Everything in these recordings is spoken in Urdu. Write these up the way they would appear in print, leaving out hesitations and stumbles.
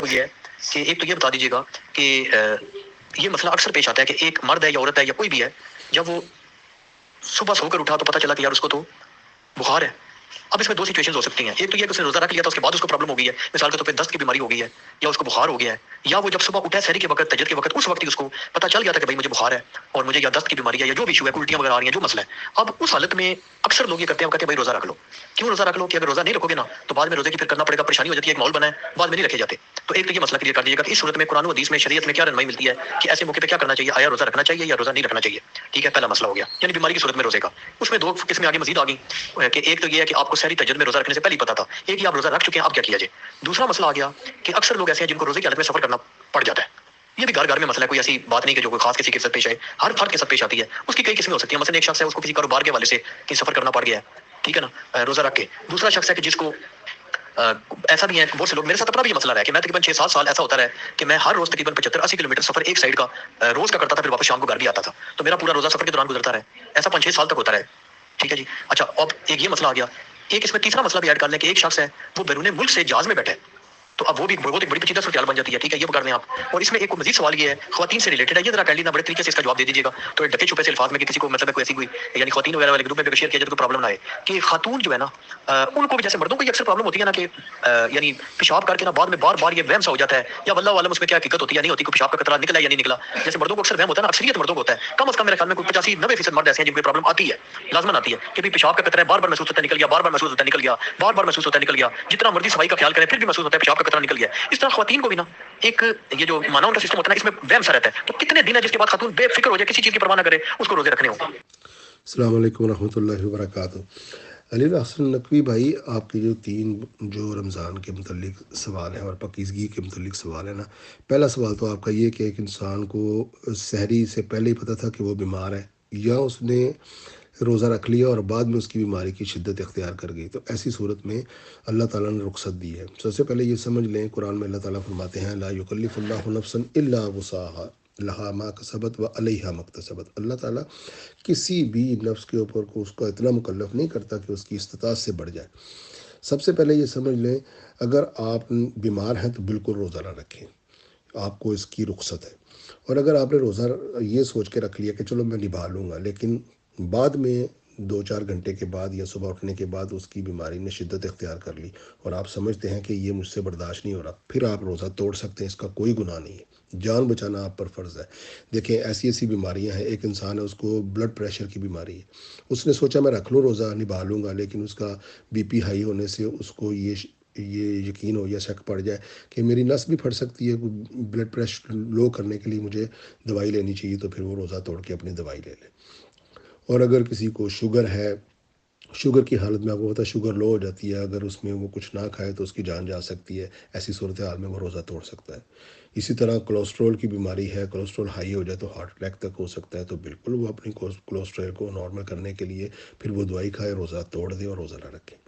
وہ یہ ہے کہ ایک تو یہ بتا دیجیے گا کہ یہ مسئلہ اکثر پیش آتا ہے کہ ایک مرد ہے یا عورت ہے یا کوئی بھی ہے، جب وہ صبح سو کر اٹھا تو پتہ چلا کہ یار اس کو تو بخار ہے۔ اب اس میں دو سچویشن ہو سکتی ہیں، ایک تو یہ کہ اس نے روزہ رکھ لیا تھا، اس کے بعد اس کو پرابلم ہو گئی ہے، مثال کے طور پہ دست کی بیماری ہو گئی ہے یا اس کو بخار ہو گیا ہے، یا وہ جب صبح اٹھا ہے سحری کے وقت، تہجد کے وقت، اس وقت ہی اس کو پتہ چل گیا تھا کہ بھائی مجھے بخار ہے اور مجھے یا دست کی بیماری ہے یا جو بھی ایشو ہے، الٹیاں وغیرہ آ رہی ہیں، جو مسئلہ ہے۔ اب اس حالت میں اکثر لوگ یہ کرتے ہیں، کہتے ہیں بھائی روزہ رکھ لو۔ کیوں روزہ رکھ لو؟ کہ اگر روزہ نہیں رکھو گے نا تو بعد میں روزے کی پھر کرنا پڑے گا، پریشانی ہو جاتی ہے، ایک ماحول بنا ہے، بعد میں نہیں رکھے جاتے۔ تو ایک تو یہ مسئلہ کلیئر کر دیجیے گا کہ اس صورت میں قرآن و حدیث میں، شریعت میں کیا رہنمائی ملتی ہے کہ ایسے موقع پہ کیا کرنا چاہیے، آیا روزہ رکھنا چاہیے یا روزہ نہیں رکھنا چاہیے؟ ٹھیک ہے، پہلا مسئلہ ہو گیا، یعنی بیماری کی صورت میں روزے کا۔ اس میں دو قسمیں آگے مزید آ گئی کہ ایک تو یہ ہے کہ آپ کو سحری تہجد میں روزہ رکھنے سے پہلے ہی پتا تھا، ایک ہی آپ روزہ رکھ چکے ہیں، اب کیا کیا جائے۔ دوسرا مسئلہ آ گیا کہ اکثر لوگ ایسے ہیں جن کو روزے کی حالت میں سفر کرنا پڑ جاتا ہے۔ یہ بھی گھر گھر میں مسئلہ ہے، کوئی ایسی بات نہیں کہ جو کوئی خاص کسی کے ساتھ پیش آئے، ہر فرد کے ساتھ پیش آتی ہے۔ اس کی کئی قسمیں ہو سکتی ہیں، مثلا ایک شخص ہے اس کو کسی کاروبار کے حوالے سے کہیں سفر کرنا پڑ گیا ہے، ٹھیک ہے نا، روزہ رکھ کے۔ دوسرا شخص ہے کہ جس کو ایسا بھی ہے کہ بہت سے لوگ، میرے ساتھ اپنا بھی یہ مسئلہ رہا ہے کہ میں تقریباً 6-7 سال ایسا ہوتا رہا ہے کہ میں ہر روز تقریباً 75-80 کلومیٹر سفر ایک سائڈ کا روز کا کرتا تھا، پھر واپس شام کو گھر بھی آتا تھا، تو میرا پورا روزہ سفر کے دوران گزرتا رہا ہے، ایسا 5-6 سال تک ہوتا رہا ہے، ٹھیک ہے جی۔ اچھا، اب ایک یہ مسئلہ آ گیا، ایک اس میں تیسرا مسئلہ بھی ایڈ کر لیں کہ ایک شخص ہے وہ بیرون ملک سے جہاز میں بیٹھا ہے، تو اب وہ بھی بہت ایک بڑی پیچیدہ صورتحال بن جاتی ہے، ٹھیک ہے، یہ پکڑ لیں آپ۔ اور اس میں ایک مزید سوال یہ ہے، خواتین سے ریلیٹڈ ہے، یہ ذرا کائنڈلی نہ بڑے طریقے سے اس کا جواب دے دیجیے گا، تو ڈکے چھپے سے الفاظ میں کہ کسی کو مطلب کوئی ایسی کوئی یعنی خواتین وغیرہ والے گروپ میں بھی شیئر کیا جائے تو کوئی پرابلم نہ آئے کہ خاتون جو ہے نا، ان کو بھی جیسے مردوں کو یہ اکثر پرابلم ہوتی ہے نا کہ یعنی پیشاب کر کے نا بعد میں بار بار یہ وہم سا ہو جاتا ہے، یا واللہ عالم اس میں کیا حقیقت ہوتی ہے یا نہیں ہوتی، کوئی پیشاب کا قطرہ نکلا یا نہیں نکلا، جیسے مردوں کو اکثر وہم ہوتا ہے نا، اکثریت مردوں کو ہوتا ہے، کم از کم میرے خیال میں کوئی 85-90% مرد ایسے ہیں جن کو پرابلم آتی ہے، لازمن آتی ہے کہ بھی پیشاب کا قطرہ بار بار محسوس ہوتا ہے نکل گیا، بار بار محسوس ہوتا ہے نکل گیا، بار بار محسوس ہوتا ہے نکل گیا، جتنا مرضی صفائی کا خیال کریں پھر بھی محسوس ہوتا ہے پیشاب کا قطرہ نکل گیا۔ اس طرح خواتین کو بھی نا ایک یہ جو مانا ان کا سسٹم ہوتا ہے نا، اس میں وہم سا رہتا ہے، تو کتنے دن ہے جس کے بعد خاتون بے فکر ہو جائے، کسی چیز کی پرواہ نہ کرے، اس کو روزے رکھنے ہوں۔ السلام علیکم ورحمۃ اللہ وبرکاتہ۔ علی حسن نقوی بھائی، آپ کے جو 3 جو رمضان کے متعلق سوال ہیں اور پاکیزگی کے متعلق سوال ہے نا، پہلا سوال تو آپ کا یہ کہ ایک انسان کو سحری سے پہلے ہی پتہ تھا کہ وہ بیمار ہے، یا اس نے روزہ رکھ لیا اور بعد میں اس کی بیماری کی شدت اختیار کر گئی، تو ایسی صورت میں اللہ تعالیٰ نے رخصت دی ہے۔ سب سے پہلے یہ سمجھ لیں، قرآن میں اللہ تعالیٰ فرماتے ہیں لا یکلف اللہ نفسا الا وسعها لہا ما کسبت و علیہا ما اکتسبت۔ اللہ تعالیٰ کسی بھی نفس کے اوپر کو اس کو اتنا مکلف نہیں کرتا کہ اس کی استطاعت سے بڑھ جائے۔ سب سے پہلے یہ سمجھ لیں، اگر آپ بیمار ہیں تو بالکل روزہ نہ رکھیں، آپ کو اس کی رخصت ہے۔ اور اگر آپ نے روزہ یہ سوچ کے رکھ لیا کہ چلو میں نبھا لوں گا، لیکن بعد میں 2-4 گھنٹے کے بعد یا صبح اٹھنے کے بعد اس کی بیماری نے شدت اختیار کر لی اور آپ سمجھتے ہیں کہ یہ مجھ سے برداشت نہیں ہو رہا، پھر آپ روزہ توڑ سکتے ہیں، اس کا کوئی گناہ نہیں ہے، جان بچانا آپ پر فرض ہے۔ دیکھیں، ایسی بیماریاں ہیں، ایک انسان ہے اس کو بلڈ پریشر کی بیماری ہے، اس نے سوچا میں رکھ لوں روزہ، نبھا لوں گا، لیکن اس کا بی پی ہائی ہونے سے اس کو یہ یقین ہو یا شک پڑ جائے کہ میری نس بھی پھٹ سکتی ہے، بلڈ پریشر لو کرنے کے لیے مجھے دوائی لینی چاہیے، تو پھر وہ روزہ توڑ کے اپنی دوائی لے لے۔ اور اگر کسی کو شوگر ہے، شوگر کی حالت میں آپ کو پتہ ہے شوگر لو ہو جاتی ہے، اگر اس میں وہ کچھ نہ کھائے تو اس کی جان جا سکتی ہے، ایسی صورتحال میں وہ روزہ توڑ سکتا ہے۔ اسی طرح کولیسٹرول کی بیماری ہے، کولیسٹرول ہائی ہو جائے تو ہارٹ اٹیک تک ہو سکتا ہے، تو بالکل وہ اپنی کولیسٹرول کو نارمل کرنے کے لیے پھر وہ دوائی کھائے، روزہ توڑ دے اور روزہ نہ رکھے۔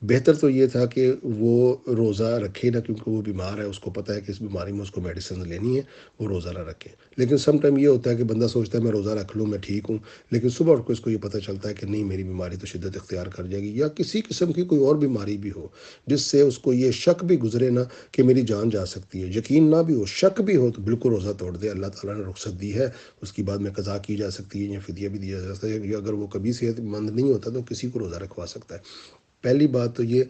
بہتر تو یہ تھا کہ وہ روزہ رکھے نہ، کیونکہ وہ بیمار ہے، اس کو پتہ ہے کہ اس بیماری میں اس کو میڈیسن لینی ہے، وہ روزہ نہ رکھے۔ لیکن سم ٹائم یہ ہوتا ہے کہ بندہ سوچتا ہے میں روزہ رکھ لوں، میں ٹھیک ہوں، لیکن صبح اٹھ کو اس کو یہ پتہ چلتا ہے کہ نہیں، میری بیماری تو شدت اختیار کر جائے گی، یا کسی قسم کی کوئی اور بیماری بھی ہو جس سے اس کو یہ شک بھی گزرے نا کہ میری جان جا سکتی ہے، یقین نہ بھی ہو، شک بھی ہو، تو بالکل روزہ توڑ دے۔ اللہ تعالیٰ نے رخصت دی ہے، اس کی بعد میں قضا کی جا سکتی ہے یا فدیہ بھی دیا جا سکتا ہے، یا اگر وہ کبھی صحت مند نہیں ہوتا تو کسی کو روزہ رکھوا سکتا ہے۔ پہلی بات تو یہ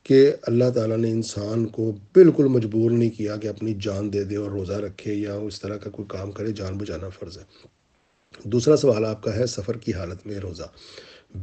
کہ اللہ تعالیٰ نے انسان کو بالکل مجبور نہیں کیا کہ اپنی جان دے دے اور روزہ رکھے یا اس طرح کا کوئی کام کرے، جان بچانا فرض ہے۔ دوسرا سوال آپ کا ہے سفر کی حالت میں روزہ۔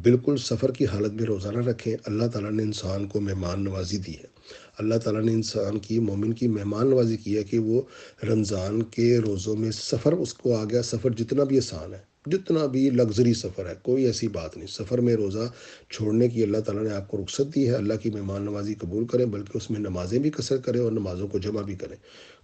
بالکل سفر کی حالت میں روزہ نہ رکھیں۔ اللہ تعالیٰ نے انسان کو مہمان نوازی دی ہے، اللہ تعالیٰ نے انسان کی، مومن کی مہمان نوازی کی ہے کہ وہ رمضان کے روزوں میں سفر اس کو آ گیا، سفر جتنا بھی آسان ہے، جتنا بھی لگژری سفر ہے، کوئی ایسی بات نہیں، سفر میں روزہ چھوڑنے کی اللہ تعالیٰ نے آپ کو رخصت دی ہے۔ اللہ کی مہمان نوازی قبول کریں، بلکہ اس میں نمازیں بھی قصر کریں اور نمازوں کو جمع بھی کریں۔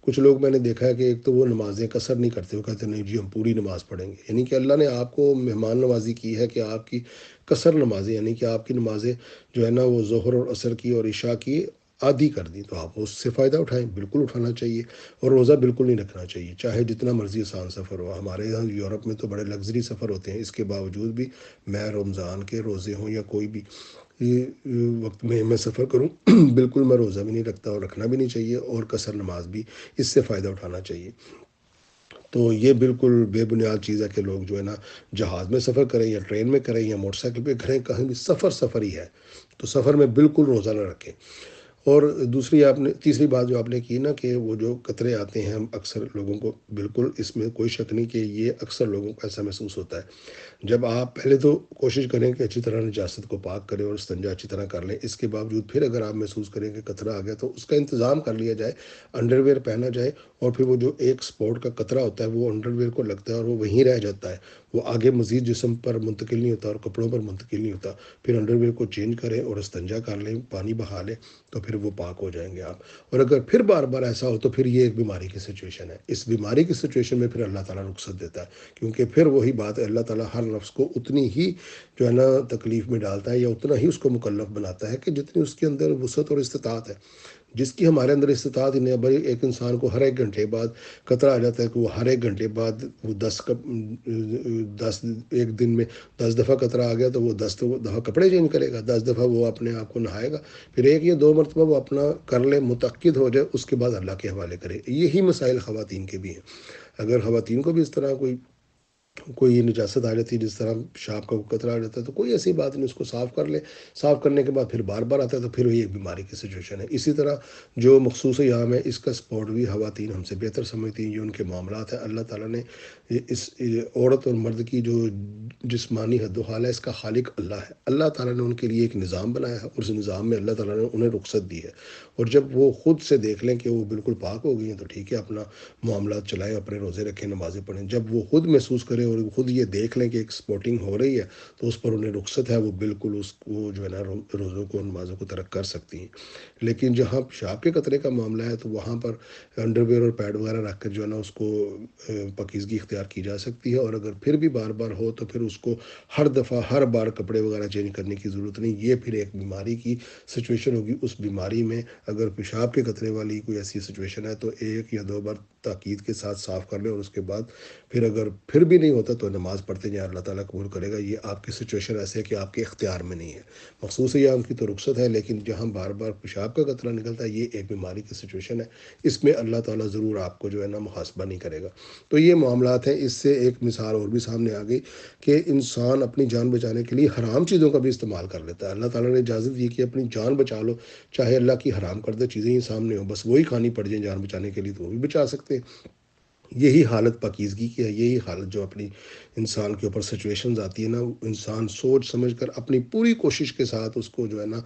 کچھ لوگ میں نے دیکھا ہے کہ ایک تو وہ نمازیں قصر نہیں کرتے، وہ کہتے ہیں نہیں جی ہم پوری نماز پڑھیں گے، یعنی کہ اللہ نے آپ کو مہمان نوازی کی ہے کہ آپ کی قصر نمازیں، یعنی کہ آپ کی نمازیں جو ہے نا وہ ظہر اور عصر کی اور عشاء کی آدھی کر دی، تو آپ اس سے فائدہ اٹھائیں، بالکل اٹھانا چاہیے۔ اور روزہ بالکل نہیں رکھنا چاہیے، چاہے جتنا مرضی آسان سفر ہو۔ ہمارے یہاں یورپ میں تو بڑے لگژری سفر ہوتے ہیں، اس کے باوجود بھی میں رمضان کے روزے ہوں یا کوئی بھی وقت میں سفر کروں بالکل میں روزہ بھی نہیں رکھتا اور رکھنا بھی نہیں چاہیے، اور قصر نماز بھی اس سے فائدہ اٹھانا چاہیے۔ تو یہ بالکل بے بنیاد چیز ہے کہ لوگ جو ہے نا جہاز میں سفر کریں یا ٹرین میں کریں یا موٹر سائیکل پہ کریں، کہیں بھی سفر ہی ہے، تو سفر میں بالکل روزہ نہ رکھیں۔ اور تیسری بات جو آپ نے کی نا کہ وہ جو قطرے آتے ہیں، ہم اکثر لوگوں کو، بالکل اس میں کوئی شک نہیں کہ یہ اکثر لوگوں کو ایسا محسوس ہوتا ہے۔ جب آپ پہلے تو کوشش کریں کہ اچھی طرح نجاست کو پاک کریں اور استنجا اچھی طرح کر لیں، اس کے باوجود پھر اگر آپ محسوس کریں کہ قطرہ آ گیا تو اس کا انتظام کر لیا جائے، انڈر ویئر پہنا جائے، اور پھر وہ جو ایک سپورٹ کا قطرہ ہوتا ہے وہ انڈر ویئر کو لگتا ہے اور وہ وہیں رہ جاتا ہے، وہ آگے مزید جسم پر منتقل نہیں ہوتا اور کپڑوں پر منتقل نہیں ہوتا۔ پھر انڈر ویئر کو چینج کریں اور استنجا کر لیں، پانی بہا لیں، تو پھر وہ پاک ہو جائیں گے آپ۔ اور اگر پھر بار بار ایسا ہو تو پھر یہ ایک بیماری کی سچویشن ہے۔ اس بیماری کی سچویشن میں پھر اللہ تعالیٰ رخصت دیتا ہے، کیونکہ پھر وہی بات ہے، اللہ تعالیٰ ہر نفس کو اتنی ہی جو ہے نا تکلیف میں ڈالتا ہے، یا اتنا ہی اس کو مکلف بناتا ہے کہ جتنی اس کے اندر وسعت اور استطاعت ہے۔ جس کی ہمارے اندر استطاعت ہی نہیں ہے، بھائی ایک انسان کو ہر ایک گھنٹے بعد قطرہ آ جاتا ہے کہ وہ ہر ایک گھنٹے بعد وہ 10 ایک دن میں 10 دفعہ قطرہ آ گیا تو وہ 10 دفعہ کپڑے چینج کرے گا، 10 دفعہ وہ اپنے آپ کو نہائے گا، پھر ایک یا دو مرتبہ وہ اپنا کر لے، متعقد ہو جائے، اس کے بعد اللہ کے حوالے کرے۔ یہی مسائل خواتین کے بھی ہیں۔ اگر خواتین کو بھی اس طرح کوئی نجاست آ جاتی ہے، جس طرح پیشاب کا قطرہ آ جاتا ہے، تو کوئی ایسی بات نہیں، اس کو صاف کر لے، صاف کرنے کے بعد پھر بار بار آتا ہے تو پھر وہی ایک بیماری کی سچویشن ہے۔ اسی طرح جو مخصوص ایام ہے، اس کا سپورٹ بھی خواتین ہم سے بہتر سمجھتی ہیں، یہ ان کے معاملات ہیں۔ اللہ تعالیٰ نے اس عورت اور مرد کی جو جسمانی حد و حال ہے، اس کا خالق اللہ ہے۔ اللہ تعالیٰ نے ان کے لیے ایک نظام بنایا ہے، اور اس نظام میں اللہ تعالیٰ نے انہیں رخصت دی ہے، اور جب وہ خود سے دیکھ لیں کہ وہ بالکل پاک ہو گئی ہیں تو ٹھیک ہے، اپنا معاملات چلائیں، اپنے روزے رکھیں، نمازیں پڑھیں۔ جب وہ خود محسوس کریں اور خود یہ دیکھ لیں کہ ایک سپورٹنگ ہو رہی ہے تو اس پر انہیں رخصت ہے، وہ بالکل اس کو جو ہے نا روزوں کو، نمازوں کو ترک کر سکتی ہیں۔ لیکن جہاں پیشاب کے قطرے کا معاملہ ہے تو وہاں پر انڈر ویئر اور پیڈ وغیرہ رکھ کر جو ہے نا اس کو پاکیزگی اختیار کی جا سکتی ہے، اور اگر پھر بھی بار بار ہو تو پھر اس کو ہر دفعہ ہر بار کپڑے وغیرہ چینج کرنے کی ضرورت نہیں۔ یہ پھر ایک بیماری کی سچویشن ہوگی۔ اس بیماری میں اگر پیشاب کے قطرے والی کوئی ایسی سچویشن ہے تو ایک یا دو بار تاکید کے ساتھ صاف کر لیں، اور اس کے بعد پھر اگر پھر بھی نہیں ہوتا تو نماز پڑھتے جائیں، اللہ تعالیٰ قبول کرے گا۔ یہ آپ کی سچویشن ایسے ہے کہ آپ کے اختیار میں نہیں ہے، مخصوص ایام کی تو رخصت ہے، لیکن جہاں بار بار پیشاب کا قطرہ نکلتا ہے، یہ ایک بیماری کی سچویشن ہے، اس میں اللہ تعالیٰ ضرور آپ کو جو ہے نا محاسبہ نہیں کرے گا۔ تو یہ معاملات ہیں۔ اس سے ایک مثال اور بھی سامنے آ گئی کہ انسان اپنی جان بچانے کے لیے حرام چیزوں کا بھی استعمال کر لیتا ہے۔ اللہ تعالیٰ نے اجازت دی کہ اپنی جان بچا لو، چاہے اللہ کی حرام کردہ چیزیں ہی سامنے ہوں، بس وہی کھانی پڑ جائیں جان بچانے کے لیے، تو وہ بھی بچا سکتے ہیں۔ یہی حالت پاکیزگی کی ہے، یہی حالت جو اپنی انسان کے اوپر سچویشنز آتی ہے نا، انسان سوچ سمجھ کر اپنی پوری کوشش کے ساتھ اس کو جو ہے نا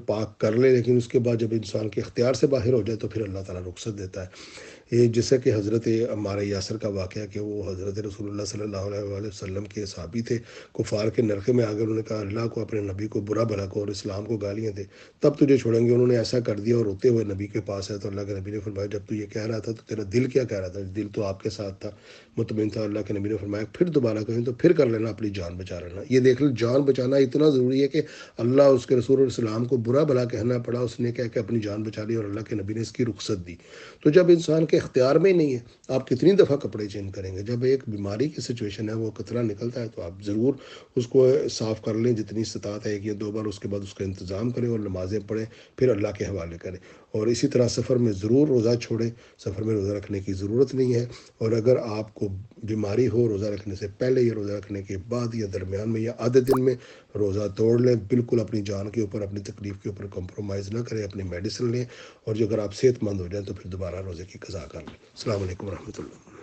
پاک کر لے، لیکن اس کے بعد جب انسان کے اختیار سے باہر ہو جائے تو پھر اللہ تعالیٰ رخصت دیتا ہے۔ یہ جیسا کہ حضرت عمار یاسر کا واقعہ کہ وہ حضرت رسول اللہ صلی اللہ علیہ وآلہ وسلم کے صحابی تھے، کفار کے نرخے میں آ کر انہوں نے کہا اللہ کو، اپنے نبی کو برا بھلا کو اور اسلام کو گالیاں دے، تب تجھے چھوڑیں گے۔ انہوں نے ایسا کر دیا اور روتے ہوئے نبی کے پاس ہے تو اللہ کے نبی نے فرمایا جب تو یہ کہہ رہا تھا تو تیرا دل کیا کہہ رہا تھا؟ دل تو آپ کے ساتھ تھا، مطمئن تھا۔ اللہ کے نبی نے فرمایا پھر دوبارہ کہیں تو پھر کر لینا، اپنی جان بچا لینا۔ یہ دیکھ لو، جان بچانا اتنا ضروری ہے کہ اللہ، اس کے رسول اور اسلام کو برا بھلا کہنا پڑا، اس نے کہہ کے اپنی جان بچا لی، اور اللہ کے نبی نے اس کی رخصت دی۔ تو جب انسان کے اختیار میں نہیں ہے، آپ کتنی دفعہ کپڑے چینج کریں گے؟ جب ایک بیماری کی سچویشن ہے، وہ قطرہ نکلتا ہے تو آپ ضرور اس کو صاف کر لیں جتنی استطاعت ہے، ایک یا دو بار، اس کے بعد اس کا انتظام کریں اور نمازیں پڑھیں، پھر اللہ کے حوالے کریں۔ اور اسی طرح سفر میں ضرور روزہ چھوڑیں، سفر میں روزہ رکھنے کی ضرورت نہیں ہے۔ اور اگر آپ کو بیماری ہو، روزہ رکھنے سے پہلے یا روزہ رکھنے کے بعد یا درمیان میں یا آدھے دن میں روزہ توڑ لیں، بالکل اپنی جان کے اوپر، اپنی تکلیف کے اوپر کمپرومائز نہ کریں، اپنی میڈیسن لیں، اور جو اگر آپ صحت مند ہو جائیں تو پھر دوبارہ روزے کی قضا کر لیں۔ السلام علیکم ورحمۃ اللہ۔